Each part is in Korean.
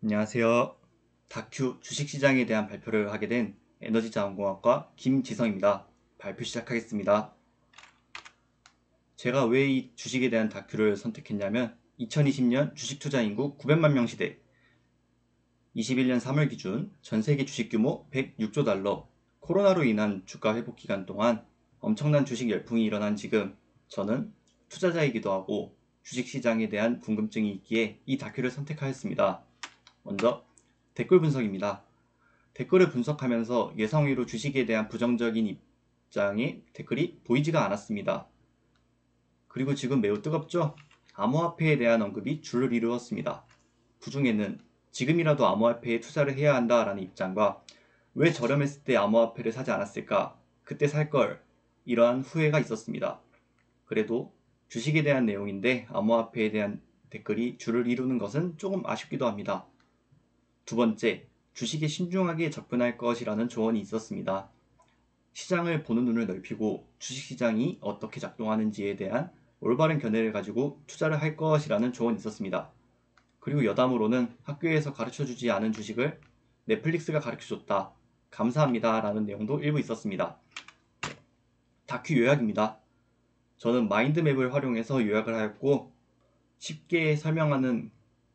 안녕하세요. 다큐 주식시장에 대한 발표를 하게 된 에너지자원공학과 김지성입니다. 발표 시작하겠습니다. 제가 왜 이 주식에 대한 다큐를 선택했냐면 2020년 주식 투자 인구 900만 명 시대 21년 3월 기준 전 세계 주식 규모 106조 달러, 코로나로 인한 주가 회복 기간 동안 엄청난 주식 열풍이 일어난 지금 저는 투자자이기도 하고 주식시장에 대한 궁금증이 있기에 이 다큐를 선택하였습니다. 먼저 댓글 분석입니다. 댓글을 분석하면서 예상외로 주식에 대한 부정적인 입장의 댓글이 보이지가 않았습니다. 그리고 지금 매우 뜨겁죠? 암호화폐에 대한 언급이 줄을 이루었습니다. 그 중에는 지금이라도 암호화폐에 투자를 해야 한다라는 입장과 왜 저렴했을 때 암호화폐를 사지 않았을까? 그때 살 걸. 이러한 후회가 있었습니다. 그래도 주식에 대한 내용인데 암호화폐에 대한 댓글이 줄을 이루는 것은 조금 아쉽기도 합니다. 두 번째, 주식에 신중하게 접근할 것이라는 조언이 있었습니다. 시장을 보는 눈을 넓히고 주식시장이 어떻게 작동하는지에 대한 올바른 견해를 가지고 투자를 할 것이라는 조언이 있었습니다. 그리고 여담으로는 학교에서 가르쳐주지 않은 주식을 넷플릭스가 가르쳐줬다. 감사합니다. 라는 내용도 일부 있었습니다. 다큐 요약입니다. 저는 마인드맵을 활용해서 요약을 하였고 쉽게 설명하는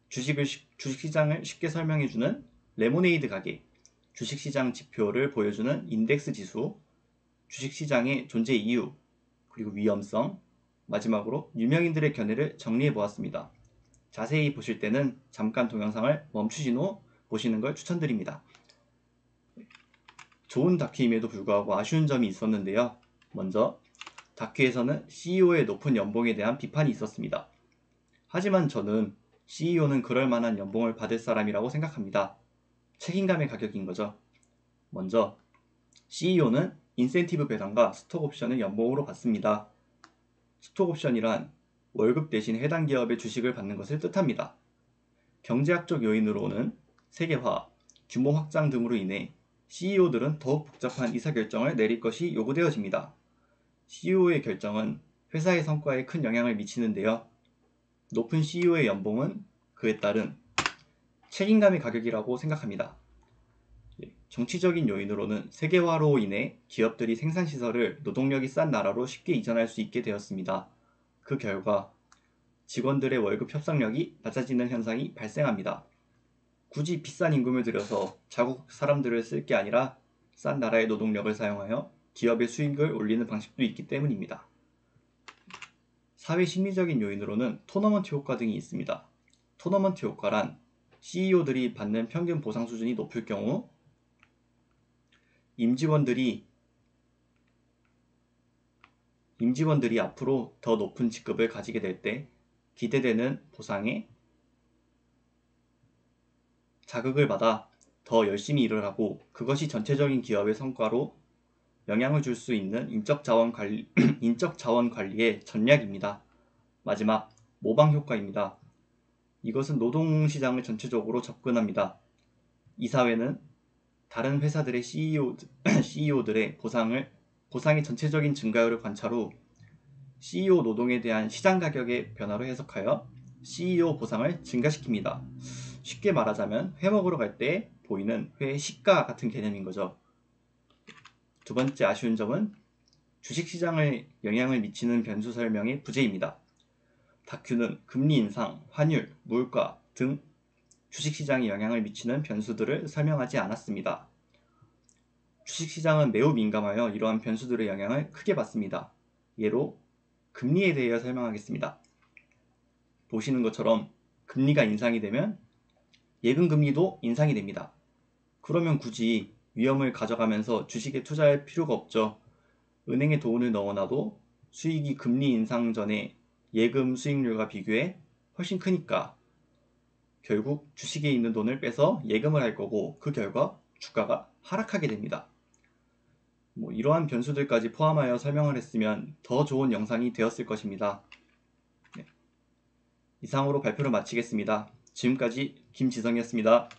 주식시장을 쉽게 설명해주는 레모네이드 가게, 주식시장 지표를 보여주는 인덱스 지수, 주식시장의 존재 이유, 그리고 위험성, 마지막으로 유명인들의 견해를 정리해 보았습니다. 자세히 보실 때는 잠깐 동영상을 멈추신 후 보시는 걸 추천드립니다. 좋은 다큐임에도 불구하고 아쉬운 점이 있었는데요. 먼저 다큐에서는 CEO의 높은 연봉에 대한 비판이 있었습니다. 하지만 저는 CEO는 그럴 만한 연봉을 받을 사람이라고 생각합니다. 책임감의 가격인 거죠. 먼저 CEO는 인센티브 배당과 스톡 옵션을 연봉으로 받습니다. 스톡 옵션이란 월급 대신 해당 기업의 주식을 받는 것을 뜻합니다. 경제학적 요인으로는 세계화, 규모 확장 등으로 인해 CEO들은 더욱 복잡한 의사결정을 내릴 것이 요구되어집니다. CEO의 결정은 회사의 성과에 큰 영향을 미치는데요. 높은 CEO의 연봉은 그에 따른 책임감의 가격이라고 생각합니다. 정치적인 요인으로는 세계화로 인해 기업들이 생산시설을 노동력이 싼 나라로 쉽게 이전할 수 있게 되었습니다. 그 결과 직원들의 월급 협상력이 낮아지는 현상이 발생합니다. 굳이 비싼 임금을 들여서 자국 사람들을 쓸 게 아니라 싼 나라의 노동력을 사용하여 기업의 수익을 올리는 방식도 있기 때문입니다. 사회 심리적인 요인으로는 토너먼트 효과 등이 있습니다. 토너먼트 효과란 CEO들이 받는 평균 보상 수준이 높을 경우 임직원들이 앞으로 더 높은 직급을 가지게 될 때 기대되는 보상에 자극을 받아 더 열심히 일을 하고 그것이 전체적인 기업의 성과로 영향을 줄 수 있는 인적 자원 관리의 전략입니다. 마지막, 모방 효과입니다. 이것은 노동시장을 전체적으로 접근합니다. 이 사회는 다른 회사들의 CEO들의 보상의 전체적인 증가율을 관찰 후 CEO 노동에 대한 시장 가격의 변화로 해석하여 CEO 보상을 증가시킵니다. 쉽게 말하자면 회 먹으러 갈 때 보이는 회 시가 같은 개념인 거죠. 두 번째 아쉬운 점은 주식시장에 영향을 미치는 변수 설명의 부재입니다. 다큐는 금리 인상, 환율, 물가 등 주식시장에 영향을 미치는 변수들을 설명하지 않았습니다. 주식시장은 매우 민감하여 이러한 변수들의 영향을 크게 받습니다. 예로 금리에 대해 설명하겠습니다. 보시는 것처럼 금리가 인상이 되면 예금금리도 인상이 됩니다. 그러면 굳이 위험을 가져가면서 주식에 투자할 필요가 없죠. 은행에 돈을 넣어놔도 수익이 금리 인상 전에 예금 수익률과 비교해 훨씬 크니까 결국 주식에 있는 돈을 빼서 예금을 할 거고 그 결과 주가가 하락하게 됩니다. 이러한 변수들까지 포함하여 설명을 했으면 더 좋은 영상이 되었을 것입니다. 네. 이상으로 발표를 마치겠습니다. 지금까지 김지성이었습니다.